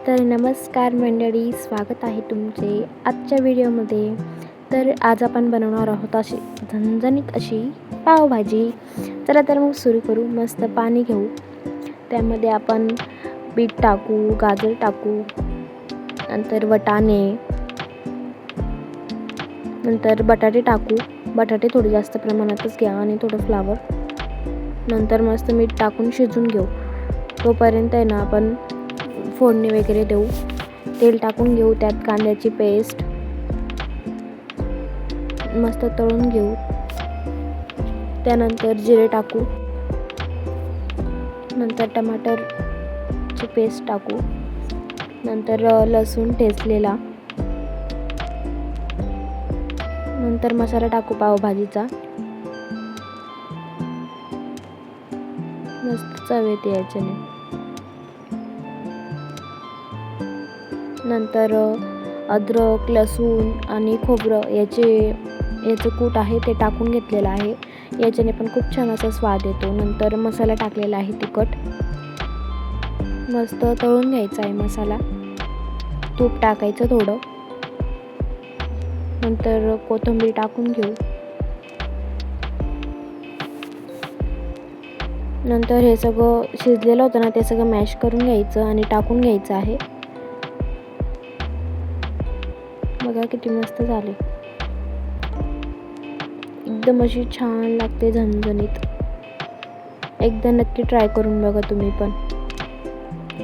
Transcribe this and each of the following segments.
तर नमस्कार मंडळी, स्वागत आहे तुमचे आजच्या व्हिडिओमध्ये. तर आज आपण बनवणार आहोत अशी झणझणीत अशी पावभाजी. चला तर मग सुरू करू. मस्त पाणी घेऊ, त्यामध्ये आपण बीट टाकू, गाजर टाकू, नंतर वाटाणे, नंतर बटाटे टाकू. बटाटे थोडे जास्त प्रमाणातच घ्या आणि थोडं फ्लावर. नंतर मस्त मीठ टाकून शिजून घेऊ. तोपर्यंत आहे ना आपण फोडणी वगैरे देऊ. तेल टाकून घेऊ, त्यात कांद्याची पेस्ट मस्त तळून घेऊ. त्यानंतर जिरे टाकू, नंतर टमाटरची पेस्ट टाकू, नंतर लसूण ठेचलेला, नंतर मसाला टाकू पावभाजीचा. मस्त चव येते याच्याने. नंतर अद्रक, लसूण आणि खोबरं याचं कूट आहे ते टाकून घेतलेलं आहे. याच्याने पण खूप छान असा स्वाद येतो. नंतर मसाला टाकलेला आहे तिखट. मस्त तळून घ्यायचा आहे मसाला. तूप टाकायचं थोडं. नंतर कोथिंबीर टाकून घेऊ. नंतर हे सगळं शिजलेलं होतं ना, ते सगळं मॅश करून घ्यायचं आणि टाकून घ्यायचं आहे. बघा किती मस्त झाले. एकदम अशी छान लागते, झणझणीत. एकदा नक्की ट्राय करून बघा तुम्ही पण,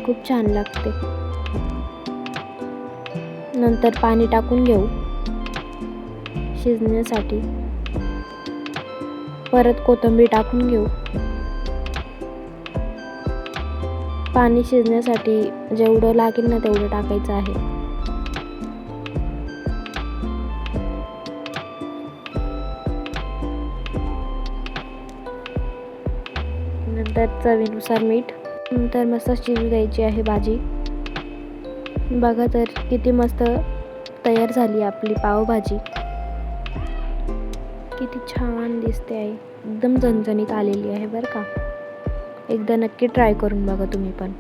खूप छान लागते. नंतर पाणी टाकून घेऊ शिजण्यासाठी. परत कोथिंबीर टाकून घेऊ. पाणी शिजण्यासाठी जेवढं लागेल ना तेवढं टाकायचं आहे. नंतर चवीनुसार मीठ. नंतर मस्त शिजू द्यायची आहे भाजी. बघा तर किती मस्त तयार झाली आपली पावभाजी. किती छान दिसते आहे, एकदम झणझणीत आलेली आहे बरं का. एकदा नक्की ट्राय करून बघा तुम्ही पण.